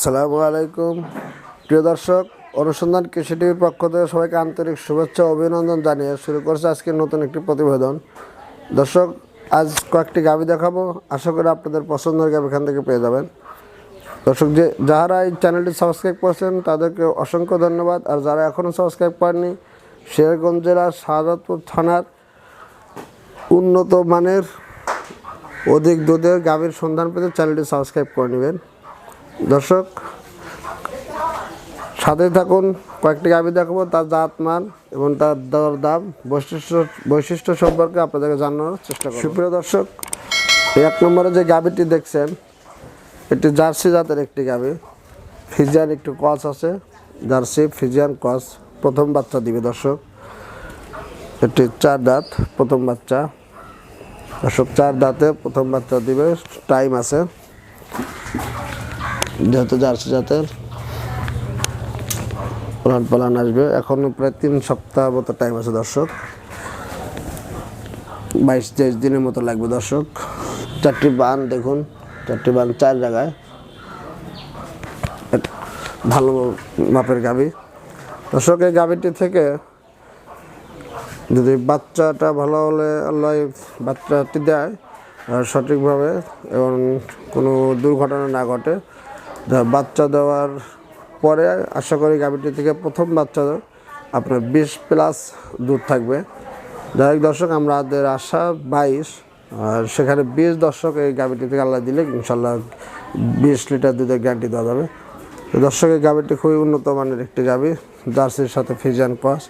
আসসালামু আলাইকুম প্রিয় দর্শক, অনুসন্ধান কৃষি টিভির পক্ষ থেকে সবাইকে আন্তরিক শুভেচ্ছা ও অভিনন্দন জানিয়ে শুরু করছে আজকে নতুন একটি প্রতিবেদন। দর্শক, আজ কয়েকটি গাভী দেখাবো, আশা করি আপনাদের পছন্দের গাভী এখান থেকে পেয়ে যাবেন। দর্শক, যারা এই চ্যানেলটি সাবস্ক্রাইব করেছেন তাদেরকে অসংখ্য ধন্যবাদ, আর যারা এখনও সাবস্ক্রাইব করেননি, শেরগঞ্জ জেলার শাহজাদপুর থানার উন্নত মানের অধিক দুধের গাভীর সন্ধান পেতে চ্যানেলটি সাবস্ক্রাইব করে নেবেন। দর্শক, সাথে থাকুন, কয়েকটি গাভী দেখাবো, তার জাত মান এবং তার দর দাম বৈশিষ্ট্য সম্পর্কে আপনাদেরকে জানানোর চেষ্টা করব। সুপ্রিয় দর্শক, এক নম্বরে যে গাভীটি দেখছেন এটি জার্সি জাতের একটি গাভী। ফিজিয়ান একটু ক্রস আছে, জার্সি ফিজিয়ান ক্রস, প্রথম বাচ্চা দিবে। দর্শক, এটি 4 দাঁত প্রথম বাচ্চা। দর্শক, 4 দাঁতে প্রথম বাচ্চা দিবে, টাইম আছে, যেহেতু জার্সি জাতের উলান পালান আসবে, এখনো প্রায় 3 সপ্তাহ মতো টাইম আছে। দর্শক, 22-23 দিনের মতো লাগবে। দর্শক, 4টি বান দেখুন, 4টি বান 4 জায়গায়, ভালো মাপের গাভী। দর্শক, এই গাভীটি থেকে যদি বাচ্চাটা ভালো হলে আল্লাহ বাচ্চাটি দেয় সঠিকভাবে এবং কোনো দুর্ঘটনা না ঘটে, বাচ্চা দেওয়ার পরে আশা করি গাভীটি থেকে প্রথম বাচ্চা আপনার 20+ দুধ থাকবে। যাই হোক দর্শক, আমাদের আশা 22, আর সেখানে 20 দর্শক এই গাভীটি থেকে আল্লাহ দিলে ইনশাল্লাহ 20 লিটার দুধের গ্যারান্টি দেওয়া যাবে। তো দর্শক, এই গাভীটি খুবই উন্নত মানের একটি গাভী, জার্সির সাথে ফিজিয়ান ক্রস।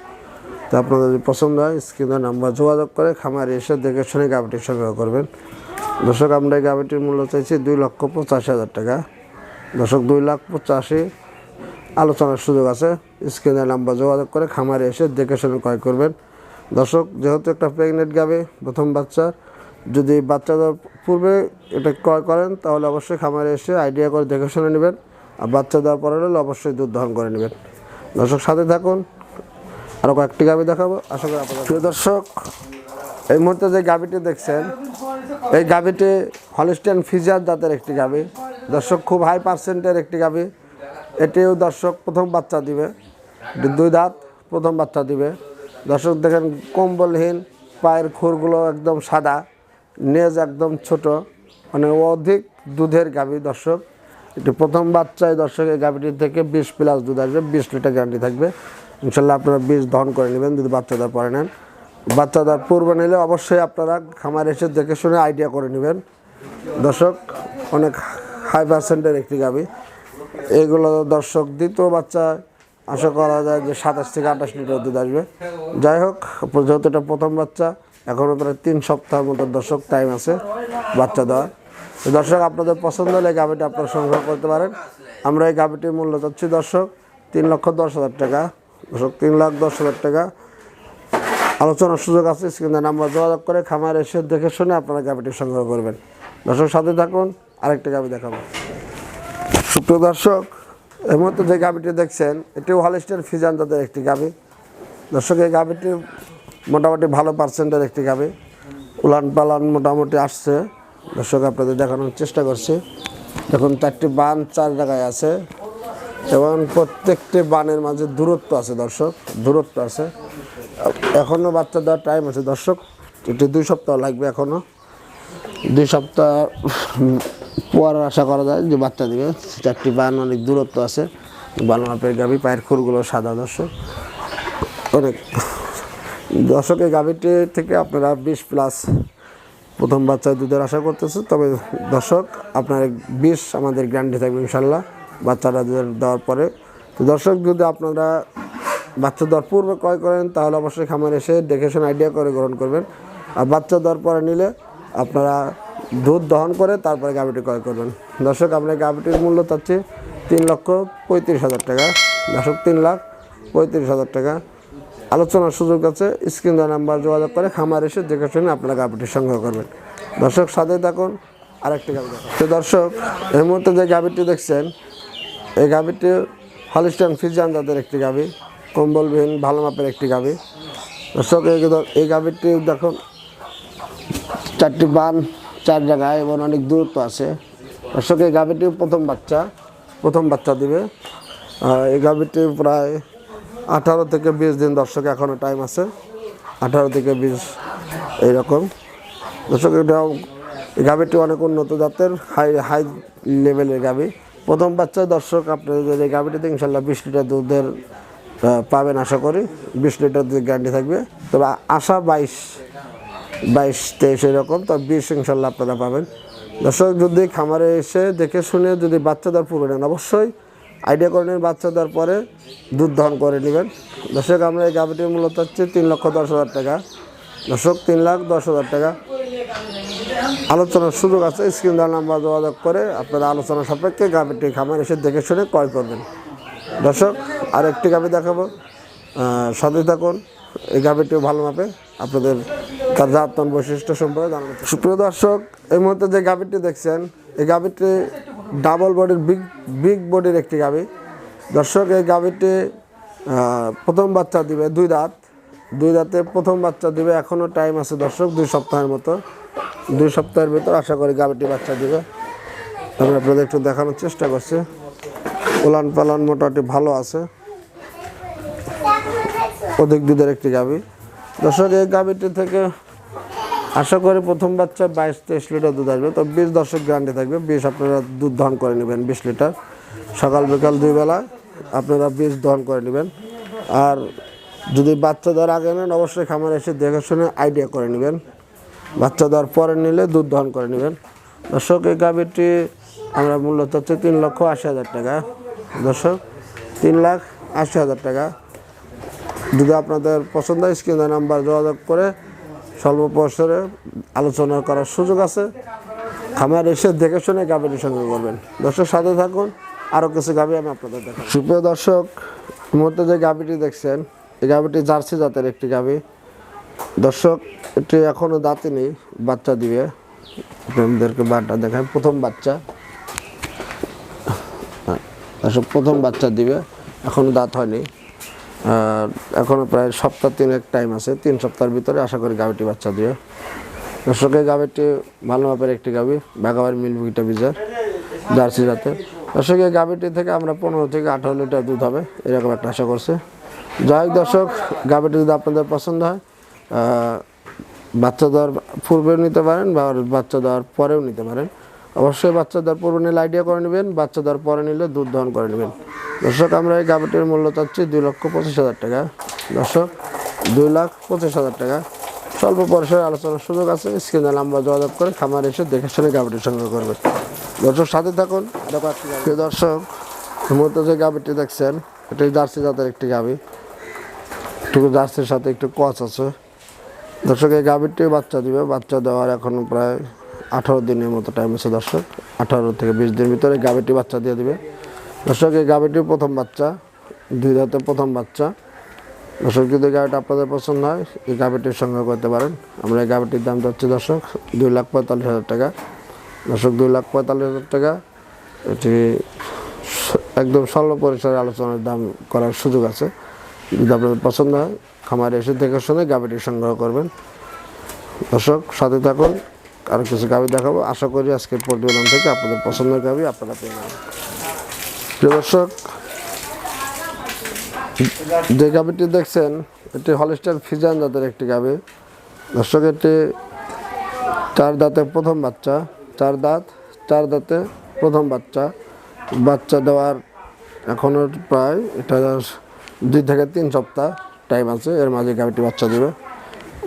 তো আপনাদের যদি পছন্দ হয় স্ক্রিনের নাম্বার যোগাযোগ করে খামারে এসে দেখে শুনে গাভীটি সংগ্রহ করবেন। দর্শক, আমরা এই গাভীটির মূল্য চাইছি 2,85,000 টাকা। দর্শক, 2,85,000 আলোচনার সুযোগ আছে। স্ক্রিনের নাম্বার যোগাযোগ করে খামারে এসে দেখে শুনে ক্রয় করবেন। দর্শক, যেহেতু একটা প্রেগনেন্ট গাভী, প্রথম বাচ্চার, যদি বাচ্চা দেওয়ার পূর্বে এটা ক্রয় করেন তাহলে অবশ্যই খামারে এসে আইডিয়া করে দেখে শুনে নেবেন, আর বাচ্চা দেওয়ার পরে হলে অবশ্যই দুধ দহন করে নেবেন। দর্শক, সাথে থাকুন, আরও কয়েকটি গাভী দেখাবো, আশা করি আপনাদের। প্রিয় দর্শক, এই মুহূর্তে যে গাভীটি দেখছেন এই গাভীটি হলিস্টিয়ান ফিজিয়ান জাতের একটি গাভী। দর্শক, খুব হাই পার্সেন্টের একটি গাভী। এটিও দর্শক প্রথম বাচ্চা দিবে, 2 দাঁত প্রথম বাচ্চা দিবে। দর্শক দেখেন, কম্বলহীন, পায়ের খুরগুলো একদম সাদা, নেজ একদম ছোট, মানে অধিক দুধের গাভী। দর্শক, এটি প্রথম বাচ্চায় দর্শক এই গাভীটির থেকে 20+ দুধ আসবে, 20 লিটার গ্যারান্টি থাকবে। ইনশাল্লাহ আপনারা 20 দহন করে নেবেন যদি বাচ্চা দেওয়ার পরে নেন। বাচ্চা দেওয়ার পূর্বে নিলে অবশ্যই আপনারা খামারে এসে দেখে শুনে আইডিয়া করে নেবেন। দর্শক, অনেক হাই পার্সেন্টের একটি গাভী। এইগুলো দর্শক দ্বিতীয় বাচ্চা আশা করা যায় যে 27 থেকে 28 লিটার দুধ আসবে। যাই হোক, যেহেতু এটা প্রথম বাচ্চা, এখনও প্রায় 3 সপ্তাহ মতো দর্শক টাইম আছে বাচ্চা দেওয়ার। দর্শক, আপনাদের পছন্দ হলে এই গাভীটি আপনারা সংগ্রহ করতে পারেন। আমরা এই গাভীটির মূল্য চাচ্ছি দর্শক 3,10,000 টাকা। দর্শক, 3,10,000 টাকা আলোচনার সুযোগ আছে। স্ক্রিনে নাম্বার যোগাযোগ করে খামারে এসে দেখে শুনে আপনারা গাভীটি সংগ্রহ করবেন। দর্শক, সাথে থাকুন, আরেকটি গাভী দেখাবো। সুপ্রিয় দর্শক, এর মধ্যে যে গাভীটি দেখছেন এটিও হলিস্টিয়ান ফিজিয়ান জাতের একটি গাভী। দর্শক, এই গাভীটি মোটামুটি ভালো পার্সেন্টের একটি গাভী, উলান পালান মোটামুটি আসছে। দর্শক, আপনাদের দেখানোর চেষ্টা করছি। দেখুন, 4টি বান 4 জায়গায় আছে এবং প্রত্যেকটি বানের মাঝে দূরত্ব আছে। দর্শক, দূরত্ব আছে, এখনও বাচ্চা দেওয়ার টাইম আছে। দর্শক, এটি 2 সপ্তাহ লাগবে, এখনও 2 সপ্তাহ পর আশা করা যায় যে বাচ্চা দিবে। 4টি বান অনেক দূরত্ব আছে, ভালো মাপের গাভী, পায়ের খুরগুলো সাদা। দর্শক, অনেক দর্শক, এই গাভীটি থেকে আপনারা 20+ প্রথম বাচ্চায় দুধের আশা করতেছে। তবে দর্শক, আপনার 20 আমাদের গ্যারান্টি থাকবে ইনশাল্লাহ বাচ্চাটা দুধের দেওয়ার পরে। তো দর্শক, যদি আপনারা বাচ্চা দেওয়ার পূর্বে ক্রয় করেন তাহলে অবশ্যই খামারে এসে দেখে শুনে আইডিয়া করে গ্রহণ করবেন, আর বাচ্চা দেওয়ার পরে নিলে আপনারা দুধ দহন করে তারপরে গাভীটি ক্রয় করবেন। দর্শক, আমরা গাভীটির মূল্য চাচ্ছি 3,35,000 টাকা। দর্শক, 3,35,000 টাকা আলোচনার সুযোগ আছে। স্ক্রিনের নাম্বার যোগাযোগ করে খামার এসে দেখে শুনে আপনারা গাভীটি সংগ্রহ করবেন। দর্শক, সাথে থাকুন, আরেকটি গাভী দেখুন। তো দর্শক, এই মুহূর্তে যে গাভীটি দেখছেন এই গাভীটি হলিস্টিয়ান ফিজিয়ান জাতের একটি গাভী, কম্বলবিহীন ভালো মাপের একটি গাভী। দর্শক, এই গাভীটি দেখুন, 4টি বান 4 জায়গায় এবং অনেক দূরত্ব আছে। দর্শক, এই গাভীটি প্রথম বাচ্চা, প্রথম বাচ্চা দিবে। এই গাভীটি প্রায় 18 থেকে 20 দিন দর্শক এখনও টাইম আছে, 18 থেকে 20 এইরকম। দর্শক এই গাভীটি অনেক উন্নত জাতের হাই লেভেলের গাভী। প্রথম বাচ্চা দর্শক আপনাদের এই গাভীটিতে ইনশাল্লাহ 20 লিটার দুধের পাবেন আশা করি, 20 লিটার দুধ গ্যারান্টি থাকবে। তবে আশা 22-23 এরকম, তবে 20 ইনশাল্লাহ আপনারা পাবেন। দর্শক যদি খামারে এসে দেখে শুনে যদি বাচ্চা দেওয়ার পূর্বে নেন, অবশ্যই আইডিয়া করে নেন, বাচ্চা দেওয়ার পরে দুধ দহন করে নেবেন। দর্শক আমরা এই গাভীটির মূল্য হচ্ছে 3,10,000 টাকা। দর্শক 3,10,000 টাকা। আলোচনার সুযোগ আছে, স্ক্রিন দেওয়া নাম্বার যোগাযোগ করে আপনারা আলোচনা সাপেক্ষে গাভীটি খামারে এসে দেখে শুনে ক্রয় করবেন। দর্শক আর একটি গাভী দেখাবো, সাথে থাকুন। এই গাভীটিও ভালো মাপে, আপনাদের তার জাতমান বৈশিষ্ট্য সম্পর্কে জানানো। সুপ্রিয় দর্শক, এই মুহূর্তে যে গাভীটি দেখছেন, এই গাভীটি ডাবল বডির বিগ বডির একটি গাভী। দর্শক এই গাভীটি প্রথম বাচ্চা দিবে, 2 দাঁতে প্রথম বাচ্চা দিবে। এখনও টাইম আছে দর্শক, 2 সপ্তাহের মতো। 2 সপ্তাহের ভিতর আশা করি গাভীটি বাচ্চা দিবে। আমি আপনাদের একটু দেখানোর চেষ্টা করছি। উলান পালান মোটামুটি ভালো আছে, অধিক দুধের একটি গাভী। দর্শক এই গাভীটি থেকে আশা করি প্রথম বাচ্চা 22-23 লিটার দুধ আসবে। তো 20 দর্শক গ্যারান্টি থাকবে, 20 আপনারা দুধ দহন করে নেবেন, 20 লিটার সকাল বিকাল 2 বেলা আপনারা 20 দহন করে নেবেন। আর যদি বাচ্চা দেওয়ার আগে নেন, অবশ্যই খামারে এসে দেখে শুনে আইডিয়া করে নেবেন। বাচ্চা দেওয়ার পরে নিলে দুধ দহন করে নেবেন। দর্শক এই গাভীটি আমরা মূল্য হচ্ছে 3,80,000 টাকা। দর্শক 3,80,000 টাকা। যদি আপনাদের পছন্দ হয় স্ক্রিনে নাম্বার যোগাযোগ করে স্বল্প পয়সায় আলোচনা করার সুযোগ আছে। খামার এসে দেখে শুনে গাভীটির সঙ্গে করবেন। দর্শক সাথে থাকুন, আরও কিছু গাভী আমি আপনাদের দেখাবো। সুপ্রিয় দর্শক, মুহূর্তে যে গাভীটি দেখছেন, এই গাভীটি জার্সি জাতের একটি গাভী। দর্শক এটি এখনও দাঁতে নেই, বাচ্চা দিবে। আপনাদেরকে বাচ্চা দেখায়, প্রথম বাচ্চা। দর্শক প্রথম বাচ্চা দিবে, এখনও দাঁত হয়নি। এখনও প্রায় সপ্তাহ 3 টাইম আছে, 3 সপ্তাহের ভিতরে আশা করি গাভীটি বাচ্চা দিবে। দর্শক এই গাভীটি ভালো মাপের একটি গাভী, বাঘাবাড়ি মিল্কভিটা বীজের জার্সি জাতের। দর্শক এই গাভীটি থেকে আমরা 15 থেকে 18 লিটার দুধ হবে এরকম একটা আশা করছে। যাই হোক দর্শক, গাভীটি যদি আপনাদের পছন্দ হয়, বাচ্চা দেওয়ার পূর্বেও নিতে পারেন বা বাচ্চা দেওয়ার পরেও নিতে পারেন। অবশ্যই বাচ্চা দেওয়ার পূর্বে নিলে আইডিয়া করে নেবেন, বাচ্চা দেওয়ার পরে নিলে দুধ দহন করে নেবেন। দর্শক আমরা এই গাভীটির মূল্য চাচ্ছি 2,25,000 টাকা। দর্শক 2,25,000 টাকা। স্বল্প পয়সায় আলোচনার সুযোগ আছে, স্ক্রিনে নাম্বার যোগাযোগ করে খামার এসে দেখে শুনে গাভীটির সংগ্রহ করবেন। দর্শক সাথে থাকুন। দর্শক এই মুহূর্তে যে গাভীটি দেখছেন, এটি জার্সি জাতের একটি গাভী। একটু জার্সির সাথে একটু কচ আছে। দর্শক এই গাভীটি বাচ্চা দিবে, বাচ্চা দেওয়ার এখন প্রায় 18 দিনের মতো টাইম আছে। দর্শক 18 থেকে 20 দিনের ভিতরে গাভীটি বাচ্চা দিয়ে দিবে। দর্শক এই গাভীটির প্রথম বাচ্চা, 2 দাঁতে প্রথম বাচ্চা। দর্শক যদি গাভীটা আপনাদের পছন্দ হয়, এই গাভীটির সংগ্রহ করতে পারেন। আমরা এই গাভীটির দাম যাচ্ছে দর্শক 2,45,000 টাকা। দর্শক 2,45,000 টাকা। এটি একদম স্বল্প পরিসরে আলোচনার দাম করার সুযোগ আছে। যদি আপনাদের পছন্দ হয়, খামারে এসে দেখে শুনে গাভীটি সংগ্রহ করবেন। দর্শক সাথে থাকুন, আরও কিছু গাভী দেখাবো। আশা করি আজকের প্রতিবেদন থেকে আপনাদের পছন্দের গাভী আপনারা পেয়ে যাবেন। প্রিয় দর্শক, যে গাভীটি দেখছেন, এটি হলস্টাইন ফ্রিজিয়ান জাতের একটি গাভী। দর্শক এটি 4 দাঁতে প্রথম বাচ্চা, 4 দাঁতে প্রথম বাচ্চা। বাচ্চা দেওয়ার এখনও প্রায় এটা 2 থেকে 3 সপ্তাহ টাইম আছে, এর মাঝে গাভীটি বাচ্চা দেবে।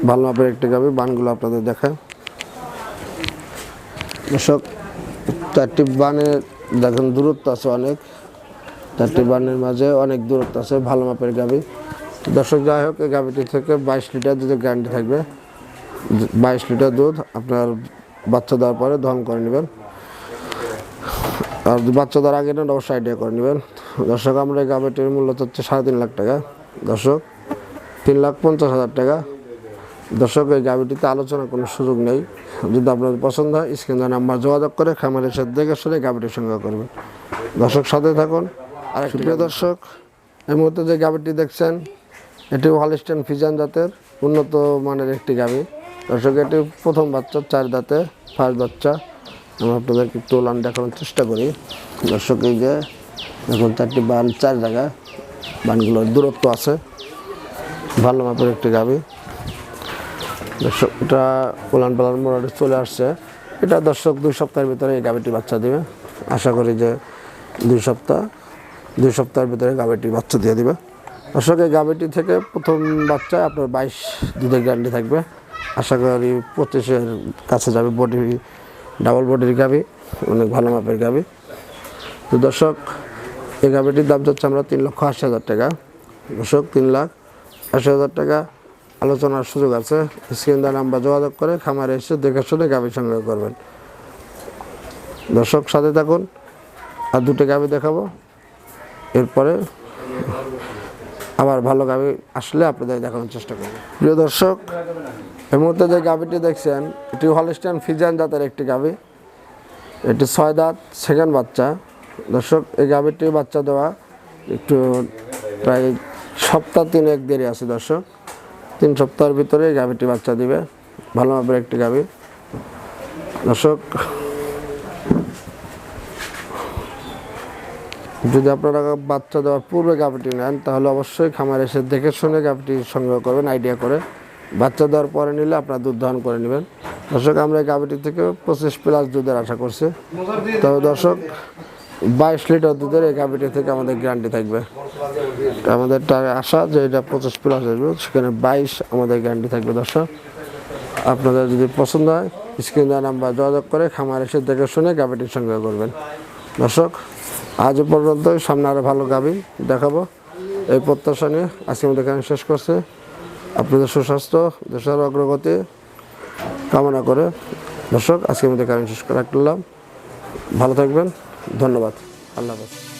ভালো মাপের একটি গাভী, বানগুলো আপনাদের দেখায়। দর্শক 4টি বানের দেখেন দূরত্ব আছে অনেক, 4টি বানের মাঝে অনেক দূরত্ব আছে, ভালো মাপের গাভী। দর্শক যাই হোক, এই গাভীটি থেকে 22 লিটার দুধের গ্যারান্টি থাকবে। 22 লিটার দুধ আপনার বাচ্চা দেওয়ার পরে দহন করে নেবেন। আর বাচ্চা দেওয়ার আগে নেন, অবশ্যই আইডিয়া করে নেবেন। দর্শক আমরা এই গাভীটির মূল্য হচ্ছে 3.5 লাখ টাকা। দর্শক 3,50,000 টাকা। দর্শক এই গাভীটিতে আলোচনার কোনো সুযোগ নেই। যদি আপনাদের পছন্দ হয়, স্ক্রিনে নাম্বার যোগাযোগ করে খামারের সাথে দেখে শুনে গাভীটির সংগ্রহ করবেন। দর্শক সাথে থাকুন। আর প্রিয় দর্শক, এই মুহূর্তে যে গাভীটি দেখছেন, এটি হলস্টাইন ফ্রিজিয়ান জাতের উন্নত মানের একটি গাভী। দর্শক এটি প্রথম বাচ্চা, 4 দাঁতে ফার্স্ট বাচ্চা। আমি আপনাদেরকে একটু উলান দেখানোর চেষ্টা করি। দর্শক এই যে এখন 4টি বান 4 জায়গায়, বানগুলোর দূরত্ব আছে, ভালো মাপের একটি গাভী। দর্শক এটা উলান পালান মোড়ে চলে আসছে। এটা দর্শক 2 সপ্তাহের ভিতরে এই গাভীটি বাচ্চা দিবে। আশা করি যে 2 সপ্তাহের ভিতরে গাভীটি বাচ্চা দিয়ে দিবে। দর্শক এই গাভীটি থেকে প্রথম বাচ্চায় আপনার 22 দুধের গ্যারান্টি থাকবে। আশা করি 25-এর কাছে যাবে। বডি ডাবল বডির গাভী, অনেক ভালো মাপের গাভী। তো দর্শক এই গাভীটির দাম চাচ্ছে আমরা 3,80,000 টাকা। দর্শক 3,80,000 টাকা, আলোচনার সুযোগ আছে। স্ক্রিন দেওয়া নাম্বার যোগাযোগ করে খামারে এসে দেখে শুনে গাভী সংগ্রহ করবেন। দর্শক সাথে থাকুন, আর 2টি গাভী দেখাবো। এরপরে আবার ভালো গাভী আসলে আপনাদের দেখানোর চেষ্টা করব। প্রিয় দর্শক, এই মুহূর্তে যে গাভীটি দেখছেন এটি হলস্টাইন ফ্রিজিয়ান জাতের একটি গাভী। এটি 6 দাঁত, সেকেন্ড বাচ্চা। দর্শক এই গাভীটি বাচ্চা দেওয়া একটু প্রায় সপ্তাহ 3 দেরি আছে। দর্শক 3 সপ্তাহের ভিতরে এই গাভীটি বাচ্চা দিবে, ভালো মাপের একটি গাভী। দর্শক যদি আপনারা বাচ্চা দেওয়ার পূর্বে গাভীটি নেন তাহলে অবশ্যই খামারে এসে দেখে শুনে গাভীটি সংগ্রহ করবেন, আইডিয়া করে। বাচ্চা দেওয়ার পরে নিলে আপনারা দুধ দহন করে নেবেন। দর্শক আমরা এই গাভীটি থেকে 25+ দুধের আশা করছি। তবে দর্শক 22 লিটার দুধের এই গাভীটি থেকে আমাদের গ্যারান্টি থাকবে। আমাদের আশা যে এটা 25+ আসবে, সেখানে 22 আমাদের গ্যারান্টি থাকবে। দর্শক আপনাদের যদি পছন্দ হয় স্ক্রিন দেওয়া নাম্বার যোগাযোগ করে খামারে এসে দেখে শুনে গাভীটি সংগ্রহ করবেন। দর্শক আজ পর্যন্ত, সামনে আরও ভালো গাভী দেখাবো এই প্রত্যাশা নিয়ে আজকে আমাদের এখানে শেষ করছে। আপনাদের সুস্বাস্থ্য, দেশের অগ্রগতি কামনা করে দর্শক আজকে আমাদের এখানে শেষ করে রাখলাম। ভালো থাকবেন, ধন্যবাদ, আল্লাহ হাফেজ।